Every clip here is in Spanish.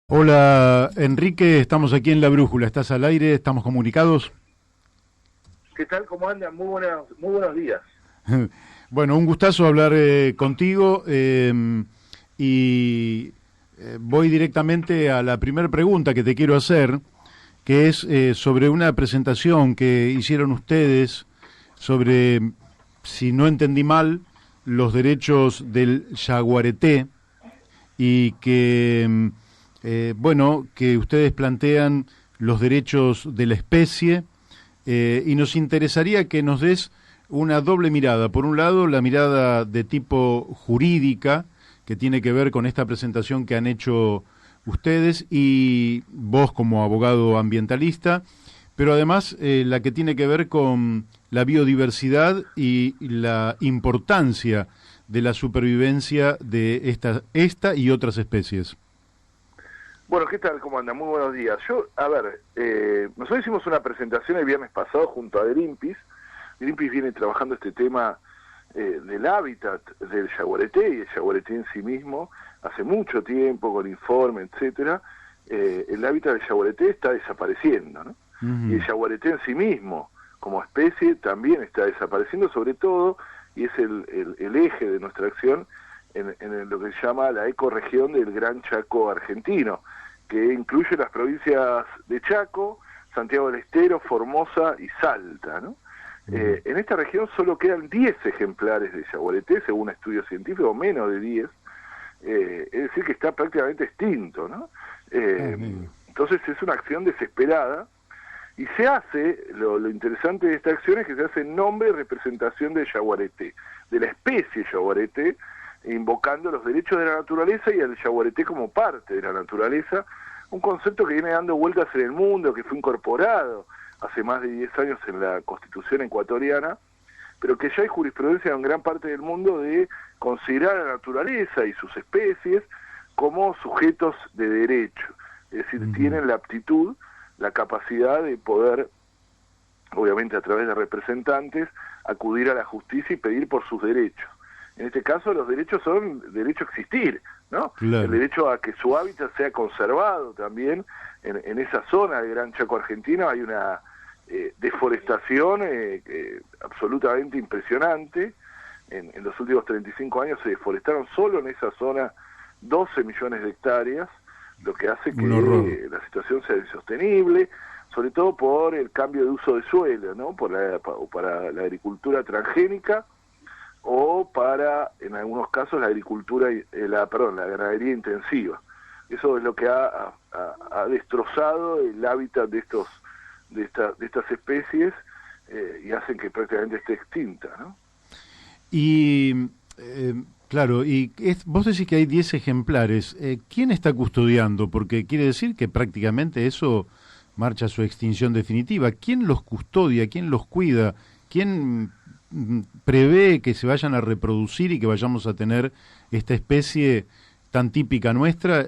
Hola Enrique, estamos aquí en La Brújula, estás al aire, estamos comunicados. ¿Qué tal? ¿Cómo andan? Muy buenos días. Bueno, un gustazo hablar contigo y voy directamente a la primera pregunta que te quiero hacer, que es sobre una presentación que hicieron ustedes sobre, si no entendí mal, los derechos del yaguareté y que, bueno, que ustedes plantean los derechos de la especie y nos interesaría que nos des una doble mirada. Por un lado, la mirada de tipo jurídica, que tiene que ver con esta presentación que han hecho ustedes y vos como abogado ambientalista, pero además la que tiene que ver con la biodiversidad y la importancia de la supervivencia de esta y otras especies. Bueno, ¿qué tal? ¿Cómo andan? Muy buenos días. Nosotros hicimos una presentación el viernes pasado junto a Greenpeace. Greenpeace viene trabajando este tema del hábitat del yaguareté y el yaguareté en sí mismo hace mucho tiempo, con informe, etcétera. El hábitat del yaguareté está desapareciendo, ¿no? Y el yaguareté en sí mismo, como especie, también está desapareciendo, sobre todo, y es el eje de nuestra acción, en lo que se llama la ecorregión del Gran Chaco argentino, que incluye las provincias de Chaco, Santiago del Estero, Formosa y Salta, ¿no? En esta región solo quedan 10 ejemplares de yaguareté, según estudios científicos, menos de 10, es decir, que está prácticamente extinto, ¿no? Entonces es una acción desesperada, y se hace, lo interesante de esta acción es que se hace en nombre y representación del yaguareté, de la especie yaguareté, invocando los derechos de la naturaleza y el yaguareté como parte de la naturaleza, un concepto que viene dando vueltas en el mundo, que fue incorporado hace más de 10 años en la Constitución ecuatoriana, pero que ya hay jurisprudencia en gran parte del mundo de considerar a la naturaleza y sus especies como sujetos de derecho, es decir, tienen la aptitud, la capacidad de poder, obviamente a través de representantes, acudir a la justicia y pedir por sus derechos. En este caso los derechos son derecho a existir, ¿no? Claro. El derecho a que su hábitat sea conservado también. En esa zona del Gran Chaco argentino hay una deforestación absolutamente impresionante. En los últimos 35 años se deforestaron solo en esa zona 12 millones de hectáreas, lo que hace que la situación sea insostenible, sobre todo por el cambio de uso de suelo, ¿no? Para la agricultura transgénica, o para, en algunos casos, la agricultura, la ganadería intensiva. Eso es lo que ha destrozado el hábitat de estas especies y hacen que prácticamente esté extinta, ¿no? Y, claro, vos decís que hay 10 ejemplares. ¿Quién está custodiando? Porque quiere decir que prácticamente eso marcha a su extinción definitiva. ¿Quién los custodia? ¿Quién los cuida? ¿Quién prevé que se vayan a reproducir y que vayamos a tener esta especie tan típica nuestra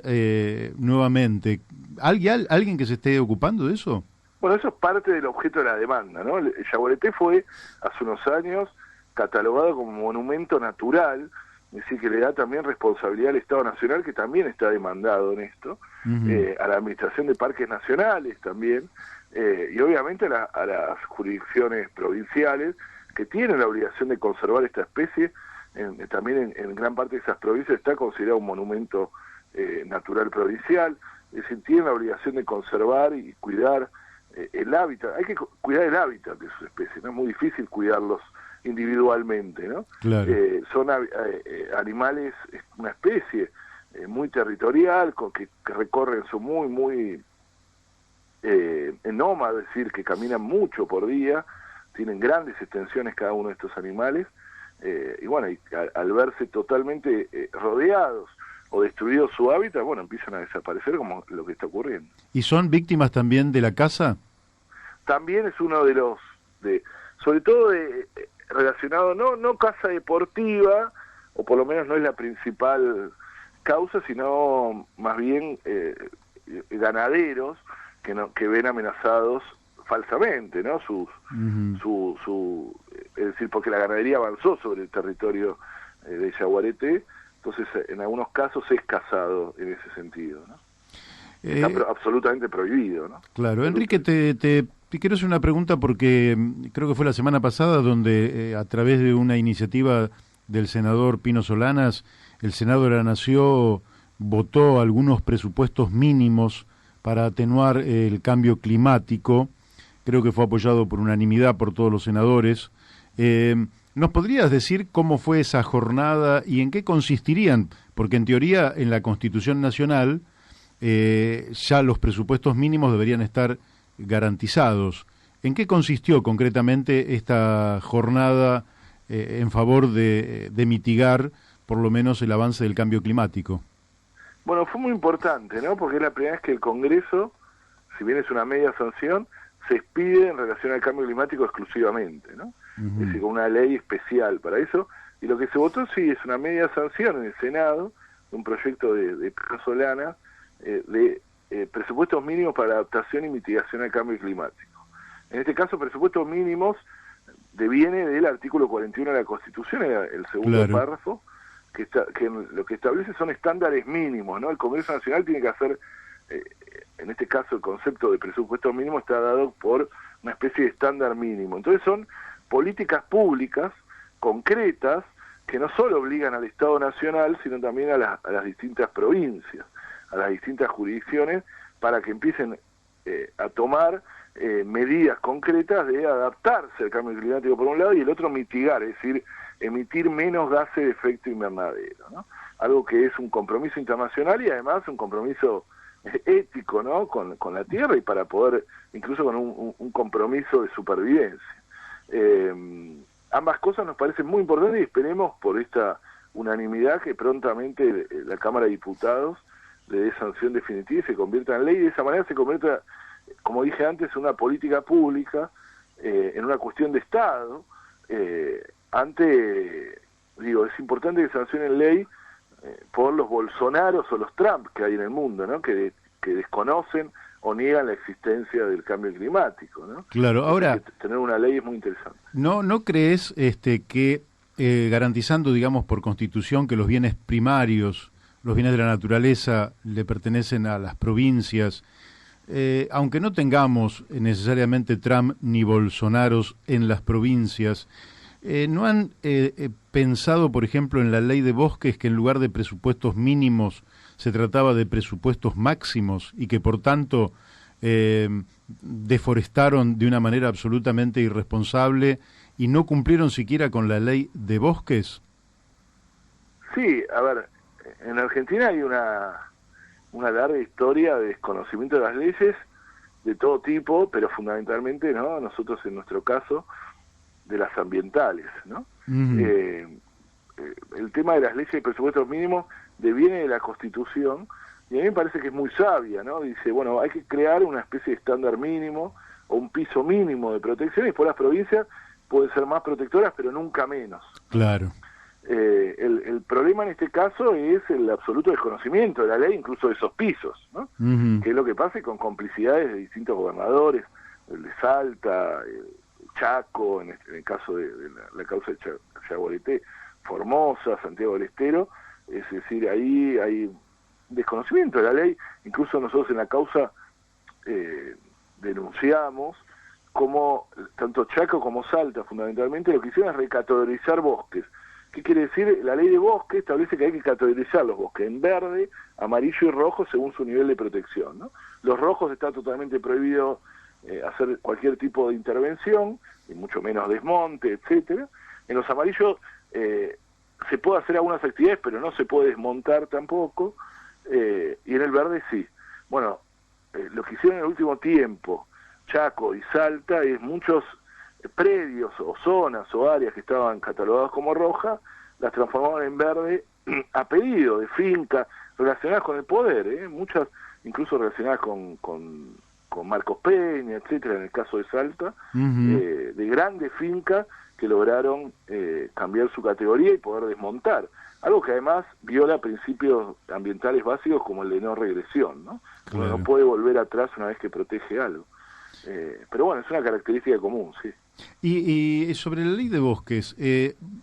nuevamente? ¿Alguien que se esté ocupando de eso? Bueno, eso es parte del objeto de la demanda, ¿no? El yaguareté fue, hace unos años, catalogado como monumento natural, es decir, que le da también responsabilidad al Estado Nacional, que también está demandado en esto, a la Administración de Parques Nacionales también, y obviamente a las jurisdicciones provinciales, que tienen la obligación de conservar esta especie. También en gran parte de esas provincias está considerado un monumento natural provincial, es decir, tienen la obligación de conservar y cuidar el hábitat. Hay que cuidar el hábitat de sus especies, no es muy difícil cuidarlos individualmente, ¿no? Claro. Son animales, una especie muy territorial, que recorren, son muy nómadas, es decir, que caminan mucho por día, tienen grandes extensiones cada uno de estos animales, y bueno, al verse totalmente rodeados o destruidos su hábitat, bueno, empiezan a desaparecer, como lo que está ocurriendo. ¿Y son víctimas también de la caza? También es uno de los, sobre todo relacionado, no caza deportiva, o por lo menos no es la principal causa, sino más bien ganaderos que ven amenazados falsamente, ¿no? Es decir, porque la ganadería avanzó sobre el territorio de yaguareté, entonces en algunos casos es cazado en ese sentido, ¿no? Está absolutamente prohibido, ¿no? Claro. Enrique, te quiero hacer una pregunta porque creo que fue la semana pasada donde a través de una iniciativa del senador Pino Solanas, el Senado de la Nación votó algunos presupuestos mínimos para atenuar el cambio climático. Creo que fue apoyado por unanimidad por todos los senadores. ¿Nos podrías decir cómo fue esa jornada y en qué consistirían? Porque en teoría en la Constitución Nacional ya los presupuestos mínimos deberían estar garantizados. ¿En qué consistió concretamente esta jornada en favor de mitigar por lo menos el avance del cambio climático? Bueno, fue muy importante, ¿no? Porque es la primera vez que el Congreso, si bien es una media sanción, se expide en relación al cambio climático exclusivamente, ¿no? Es decir, con una ley especial para eso. Y lo que se votó, sí, es una media sanción en el Senado, un proyecto de Pino Solanas, de presupuestos mínimos para adaptación y mitigación al cambio climático. En este caso, presupuestos mínimos deviene del artículo 41 de la Constitución, el segundo párrafo, que lo que establece son estándares mínimos, ¿no? El Congreso Nacional tiene que hacer, en este caso el concepto de presupuesto mínimo está dado por una especie de estándar mínimo. Entonces son políticas públicas concretas que no solo obligan al Estado Nacional, sino también a las distintas provincias, a las distintas jurisdicciones, para que empiecen a tomar medidas concretas de adaptarse al cambio climático por un lado y el otro mitigar, es decir, emitir menos gases de efecto invernadero, ¿no? Algo que es un compromiso internacional y además un compromiso ético, ¿no? Con la Tierra y para poder, incluso con un compromiso de supervivencia. Ambas cosas nos parecen muy importantes y esperemos por esta unanimidad que prontamente la Cámara de Diputados le dé sanción definitiva y se convierta en ley y de esa manera se convierta, como dije antes, en una política pública, en una cuestión de Estado. Es importante que sancionen ley por los Bolsonaros o los Trump que hay en el mundo, ¿no? Que desconocen o niegan la existencia del cambio climático, ¿no? Claro, ahora tener una ley es muy interesante. ¿No crees que garantizando, digamos, por Constitución que los bienes primarios, los bienes de la naturaleza le pertenecen a las provincias, aunque no tengamos necesariamente Trump ni Bolsonaros en las provincias, ¿no han pensado, por ejemplo, en la ley de bosques que en lugar de presupuestos mínimos se trataba de presupuestos máximos y que por tanto deforestaron de una manera absolutamente irresponsable y no cumplieron siquiera con la ley de bosques? Sí, a ver, en Argentina hay una larga historia de desconocimiento de las leyes de todo tipo, pero fundamentalmente, ¿no? Nosotros en nuestro caso, de las ambientales, ¿no? El tema de las leyes de presupuestos mínimos deviene de la Constitución y a mí me parece que es muy sabia, ¿no? Dice, bueno, hay que crear una especie de estándar mínimo o un piso mínimo de protección y después las provincias pueden ser más protectoras, pero nunca menos. Claro. El problema en este caso es el absoluto desconocimiento de la ley, incluso de esos pisos, ¿no? Que es lo que pasa y con complicidades de distintos gobernadores, el de Salta, Chaco, en el caso de la causa de Chaguareté, Formosa, Santiago del Estero, es decir, ahí hay desconocimiento de la ley. Incluso nosotros en la causa denunciamos como tanto Chaco como Salta fundamentalmente lo que hicieron es recategorizar bosques. ¿Qué quiere decir? La ley de bosque establece que hay que categorizar los bosques en verde, amarillo y rojo según su nivel de protección, ¿no? Los rojos está totalmente prohibido hacer cualquier tipo de intervención, y mucho menos desmonte, etcétera. En los amarillos se puede hacer algunas actividades, pero no se puede desmontar tampoco, y en el verde sí. Bueno, lo que hicieron en el último tiempo, Chaco y Salta, es muchos predios o zonas o áreas que estaban catalogadas como rojas, las transformaron en verde a pedido de fincas relacionadas con el poder, muchas incluso relacionadas con Marcos Peña, etcétera, en el caso de Salta, de grandes fincas que lograron cambiar su categoría y poder desmontar, algo que además viola principios ambientales básicos como el de no regresión, ¿no? Claro. Uno no puede volver atrás una vez que protege algo. Pero bueno, es una característica común, sí. Y sobre la ley de bosques,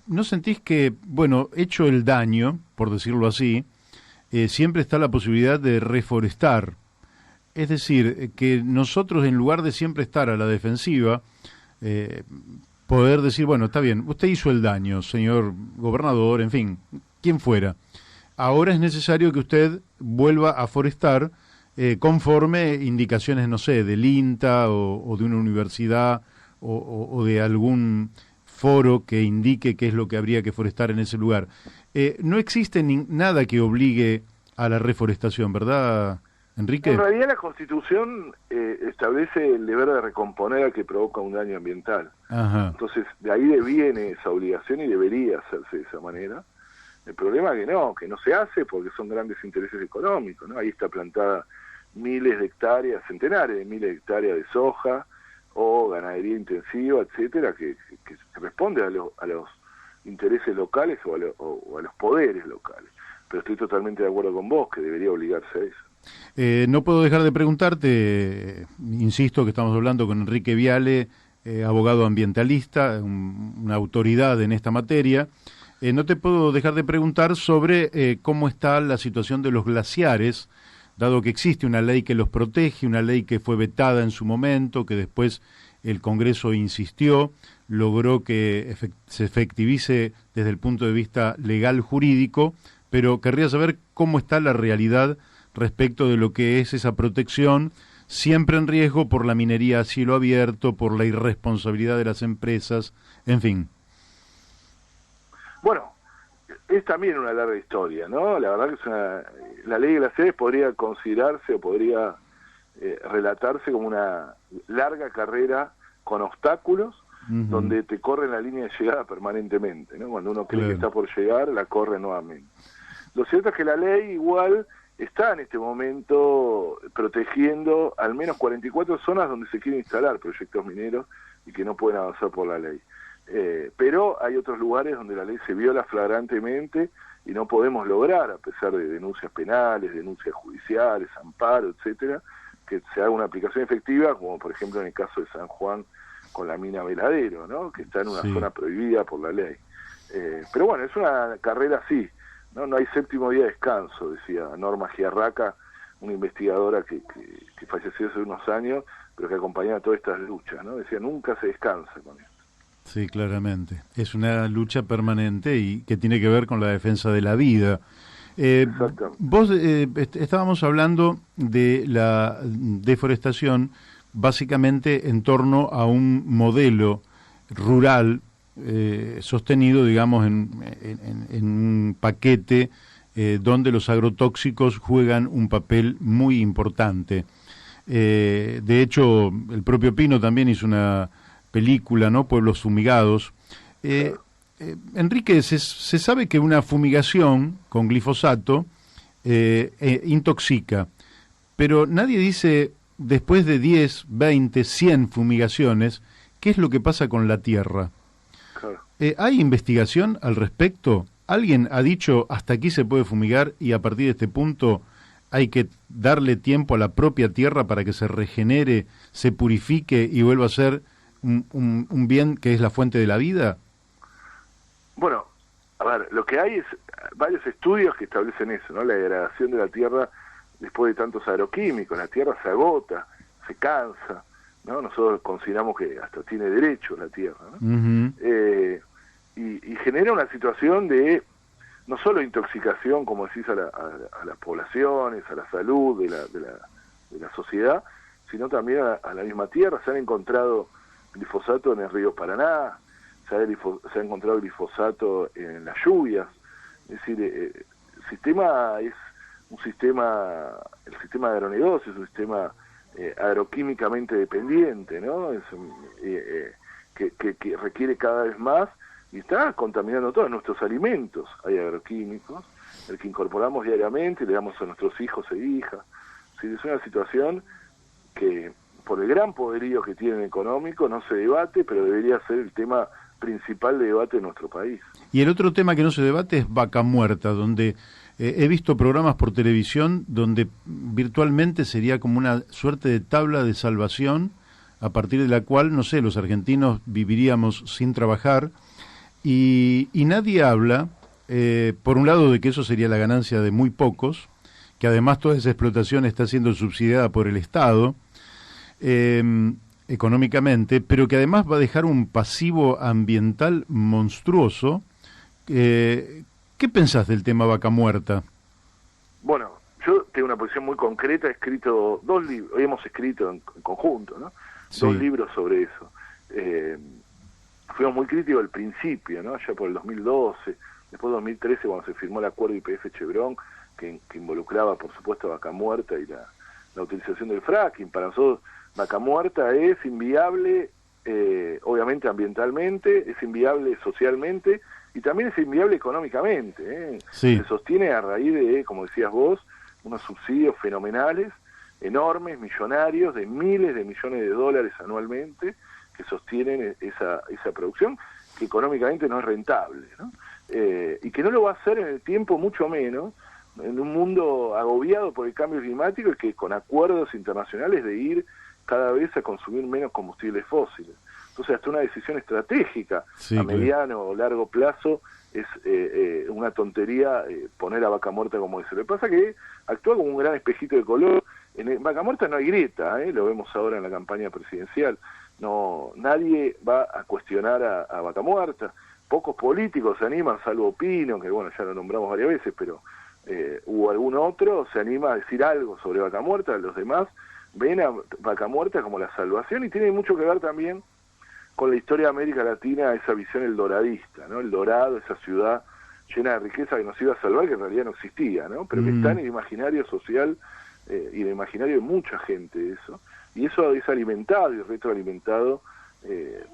¿no sentís que, bueno, hecho el daño, por decirlo así, siempre está la posibilidad de reforestar? Es decir, que nosotros, en lugar de siempre estar a la defensiva, poder decir, bueno, está bien, usted hizo el daño, señor gobernador, en fin, quien fuera. Ahora es necesario que usted vuelva a forestar conforme indicaciones, no sé, del INTA o de una universidad o de algún foro que indique qué es lo que habría que forestar en ese lugar. No existe nada que obligue a la reforestación, ¿verdad, Enrique? En realidad la Constitución establece el deber de recomponer al que provoca un daño ambiental. Ajá. Entonces, de ahí deviene esa obligación y debería hacerse de esa manera. El problema es que no se hace porque son grandes intereses económicos, ¿no? Ahí está plantada miles de hectáreas, centenares de miles de hectáreas de soja o ganadería intensiva, etcétera, que responde a los intereses locales o a los poderes locales. Pero estoy totalmente de acuerdo con vos, que debería obligarse a eso. No puedo dejar de preguntarte, insisto que estamos hablando con Enrique Viale, abogado ambientalista, una autoridad en esta materia. No te puedo dejar de preguntar sobre cómo está la situación de los glaciares, dado que existe una ley que los protege, una ley que fue vetada en su momento, que después el Congreso insistió, logró que se efectivice desde el punto de vista legal jurídico, pero querría saber cómo está la realidad respecto de lo que es esa protección, siempre en riesgo por la minería a cielo abierto, por la irresponsabilidad de las empresas, en fin. Bueno, es también una larga historia, ¿no? La verdad que la ley de glaciares podría considerarse o podría relatarse como una larga carrera con obstáculos, donde te corren la línea de llegada permanentemente, ¿no? Cuando uno cree que está por llegar, la corre nuevamente. Lo cierto es que la ley igual está en este momento protegiendo al menos 44 zonas donde se quieren instalar proyectos mineros y que no pueden avanzar por la ley. Pero hay otros lugares donde la ley se viola flagrantemente y no podemos lograr, a pesar de denuncias penales, denuncias judiciales, amparo, etcétera, que se haga una aplicación efectiva, como por ejemplo en el caso de San Juan con la mina Veladero, ¿no? Que está en una zona prohibida por la ley. Pero bueno, es una carrera así, ¿no? No hay séptimo día de descanso, decía Norma Giarraca, una investigadora que falleció hace unos años, pero que acompañaba todas estas luchas, ¿no? Decía, nunca se descansa con esto. Sí, claramente. Es una lucha permanente y que tiene que ver con la defensa de la vida. Vos estábamos hablando de la deforestación básicamente en torno a un modelo rural sostenido, digamos, en un paquete donde los agrotóxicos juegan un papel muy importante. De hecho, el propio Pino también hizo una película, ¿no? Pueblos fumigados. Enrique, se sabe que una fumigación con glifosato intoxica, pero nadie dice, después de 10, 20, 100 fumigaciones, ¿qué es lo que pasa con la tierra? Claro. ¿Hay investigación al respecto? ¿Alguien ha dicho, hasta aquí se puede fumigar y a partir de este punto hay que darle tiempo a la propia tierra para que se regenere, se purifique y vuelva a ser un bien que es la fuente de la vida? Bueno, a ver, lo que hay es varios estudios que establecen eso, ¿no? La degradación de la tierra después de tantos agroquímicos, la tierra se agota, se cansa, ¿no? Nosotros consideramos que hasta tiene derecho la tierra, ¿no? Y genera una situación de no solo intoxicación, como decís, a las poblaciones, a la salud de la sociedad, sino también a la misma tierra. Se han encontrado glifosato en el río Paraná, se ha encontrado glifosato en las lluvias. Es decir, el sistema es el sistema de agronegocio es un sistema agroquímicamente dependiente, ¿no? Que requiere cada vez más y está contaminando todos nuestros alimentos. Hay agroquímicos, el que incorporamos diariamente, le damos a nuestros hijos e hijas. Es una situación que, por el gran poderío que tienen económico, no se debate, pero debería ser el tema principal de debate de nuestro país. Y el otro tema que no se debate es Vaca Muerta, donde he visto programas por televisión donde virtualmente sería como una suerte de tabla de salvación a partir de la cual, no sé, los argentinos viviríamos sin trabajar y nadie habla, por un lado, de que eso sería la ganancia de muy pocos, que además toda esa explotación está siendo subsidiada por el Estado, económicamente, pero que además va a dejar un pasivo ambiental monstruoso. ¿Qué pensás del tema vaca muerta? Bueno, yo tengo una posición muy concreta, he escrito 2 libros, hemos escrito en conjunto, ¿no? Sí. 2 libros sobre eso. Fuimos muy críticos al principio, ¿no? Ya por el 2012, después de 2013, cuando se firmó el acuerdo YPF-Chevron, que involucraba, por supuesto, a vaca muerta y la utilización del fracking. Para nosotros, vaca muerta es inviable, obviamente ambientalmente, es inviable socialmente, y también es inviable económicamente, ¿eh? Sí. Se sostiene a raíz de, como decías vos, unos subsidios fenomenales, enormes, millonarios, de miles de millones de dólares anualmente, que sostienen esa producción, que económicamente no es rentable, ¿no? Y que no lo va a hacer en el tiempo, mucho menos, en un mundo agobiado por el cambio climático y que con acuerdos internacionales de ir cada vez a consumir menos combustibles fósiles. Entonces, hasta una decisión estratégica a mediano o largo plazo es una tontería poner a vaca muerta como eso. Lo que pasa es que actúa como un gran espejito de color. En vaca muerta no hay grieta, lo vemos ahora en la campaña presidencial. No, nadie va a cuestionar a vaca muerta. Pocos políticos se animan, salvo Pino, que bueno, ya lo nombramos varias veces, pero hubo algún otro, se anima a decir algo sobre vaca muerta. Los demás ven a vaca muerta como la salvación, y tiene mucho que ver también con la historia de América Latina, esa visión eldoradista, ¿no? El Dorado, esa ciudad llena de riqueza que nos iba a salvar, que en realidad no existía, ¿no? Pero que está en el imaginario social y en el imaginario de mucha gente eso. Y eso es alimentado y retroalimentado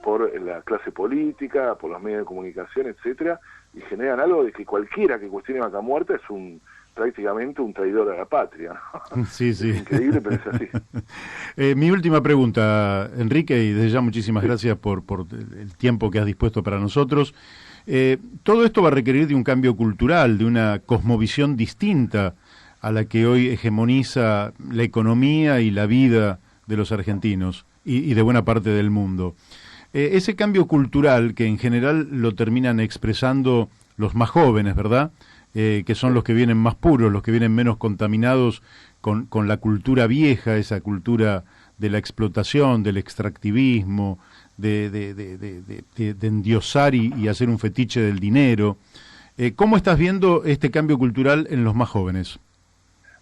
por la clase política, por los medios de comunicación, etcétera, y generan algo de que cualquiera que cuestione vaca muerta es prácticamente un traidor a la patria, ¿no? Sí, sí. Es increíble, pero es así. Mi última pregunta, Enrique, y desde ya muchísimas gracias por el tiempo que has dispuesto para nosotros. Todo esto va a requerir de un cambio cultural, de una cosmovisión distinta a la que hoy hegemoniza la economía y la vida de los argentinos y de buena parte del mundo. Ese cambio cultural que en general lo terminan expresando los más jóvenes, ¿verdad?, que son los que vienen más puros, los que vienen menos contaminados con la cultura vieja, esa cultura de la explotación, del extractivismo, de endiosar y hacer un fetiche del dinero. ¿Cómo estás viendo este cambio cultural en los más jóvenes?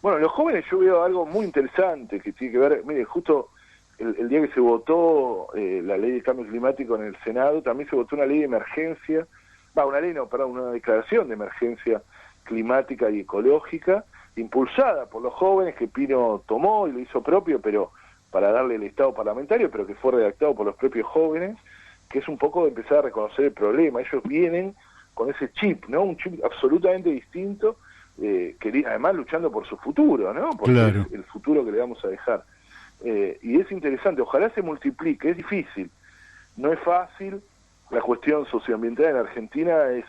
Bueno, en los jóvenes yo veo algo muy interesante que tiene que ver, mire, justo el día que se votó la ley de cambio climático en el Senado, también se votó una ley de emergencia, una declaración de emergencia climática y ecológica, impulsada por los jóvenes, que Pino tomó y lo hizo propio, pero para darle el estado parlamentario, pero que fue redactado por los propios jóvenes, que es un poco de empezar a reconocer el problema. Ellos vienen con ese chip, ¿no? Un chip absolutamente distinto, que además luchando por su futuro, ¿no? Porque claro, es el futuro que le vamos a dejar. Y es interesante, ojalá se multiplique, es difícil, no es fácil. La cuestión socioambiental en Argentina es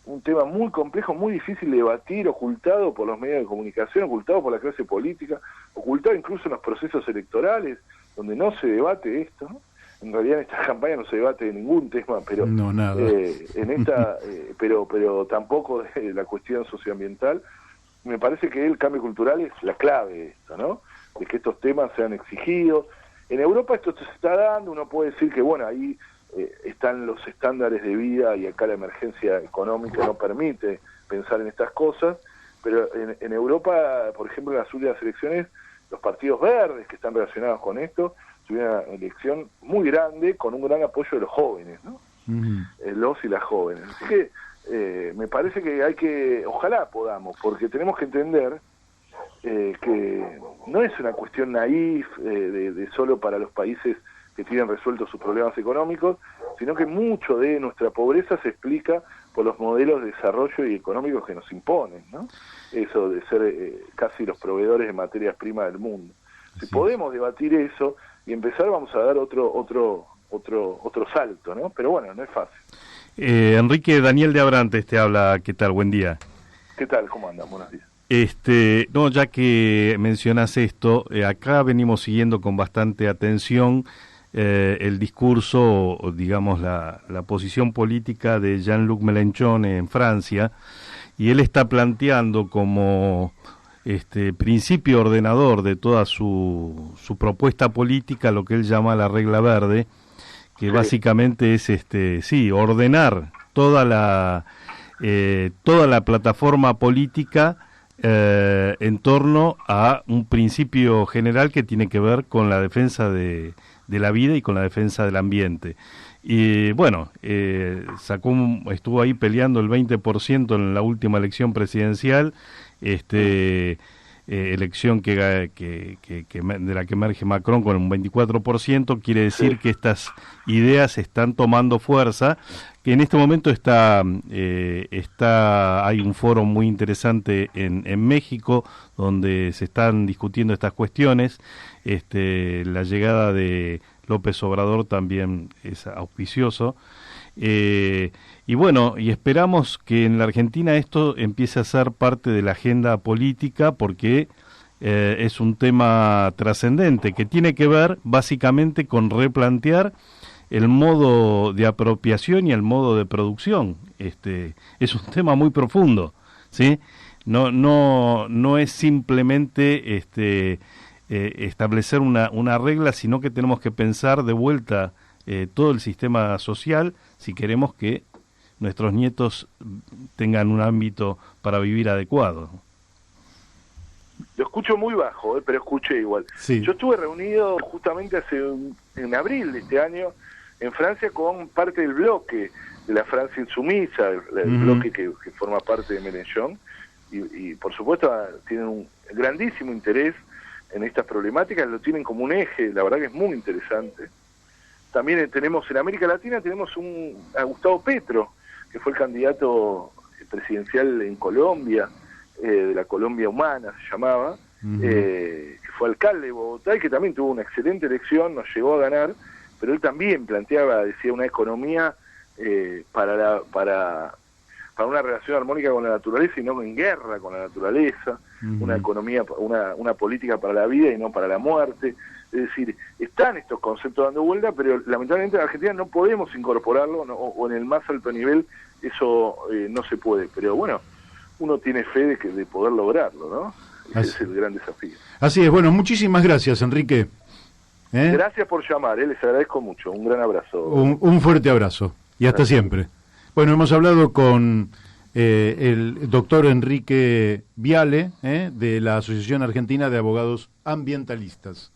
un tema muy complejo, muy difícil de debatir, ocultado por los medios de comunicación, ocultado por la clase política, ocultado incluso en los procesos electorales, donde no se debate esto, ¿no? En realidad en esta campaña no se debate de ningún tema, pero no, nada. En esta, pero tampoco de la cuestión socioambiental. Me parece que el cambio cultural es la clave de esto, ¿no? De que estos temas sean exigidos. En Europa esto se está dando, uno puede decir que bueno, ahí están los estándares de vida y acá la emergencia económica no permite pensar en estas cosas, pero en Europa, por ejemplo, en las últimas elecciones, los partidos verdes que están relacionados con esto tuvieron una elección muy grande con un gran apoyo de los jóvenes, ¿no? Los y las jóvenes. Así que me parece que ojalá podamos, porque tenemos que entender que no es una cuestión naif de solo para los países que tienen resueltos sus problemas económicos, sino que mucho de nuestra pobreza se explica por los modelos de desarrollo y económicos que nos imponen, ¿no? Eso de ser casi los proveedores de materias primas del mundo. Si podemos debatir eso y empezar, vamos a dar otro salto, ¿no? Pero bueno, no es fácil. Enrique, Daniel de Abrantes te habla. ¿Qué tal? Buen día. ¿Qué tal? ¿Cómo andan? Buenos días. No, ya que mencionas esto, acá venimos siguiendo con bastante atención el discurso, o digamos la posición política de Jean-Luc Mélenchon en Francia, y él está planteando como principio ordenador de toda su propuesta política, lo que él llama la regla verde, que sí, básicamente es ordenar toda la plataforma política en torno a un principio general que tiene que ver con la defensa de la vida y con la defensa del ambiente. Y bueno, estuvo ahí peleando el 20% en la última elección presidencial, elección de la que emerge Macron con un 24%, quiere decir que estas ideas están tomando fuerza, que en este momento hay un foro muy interesante en México, donde se están discutiendo estas cuestiones. La llegada de López Obrador también es auspicioso. Y bueno, y esperamos que en la Argentina esto empiece a ser parte de la agenda política, porque es un tema trascendente que tiene que ver básicamente con replantear el modo de apropiación y el modo de producción. Es un tema muy profundo, ¿sí? No es simplemente establecer una regla, sino que tenemos que pensar de vuelta todo el sistema social si queremos que nuestros nietos tengan un ámbito para vivir adecuado. Lo escucho muy bajo, pero escuché igual. Sí. Yo estuve reunido justamente en abril de este año en Francia con parte del bloque de la Francia insumisa, el bloque que forma parte de Mélenchon, y por supuesto tienen un grandísimo interés en estas problemáticas, lo tienen como un eje, la verdad que es muy interesante. También tenemos en América Latina, tenemos a Gustavo Petro, que fue el candidato presidencial en Colombia, de la Colombia Humana se llamaba, que fue alcalde de Bogotá y que también tuvo una excelente elección, nos llegó a ganar, pero él también decía una economía para una relación armónica con la naturaleza y no en guerra con la naturaleza, una economía, una política para la vida y no para la muerte. Es decir, están estos conceptos dando vuelta, pero lamentablemente en Argentina no podemos incorporarlo, o en el más alto nivel eso no se puede. Pero bueno, uno tiene fe de poder lograrlo, ¿no? Ese es el gran desafío. Así es, bueno, muchísimas gracias, Enrique. Gracias por llamar, les agradezco mucho. Un gran abrazo. Un fuerte abrazo y hasta siempre. Bueno, hemos hablado con el doctor Enrique Viale, de la Asociación Argentina de Abogados Ambientalistas.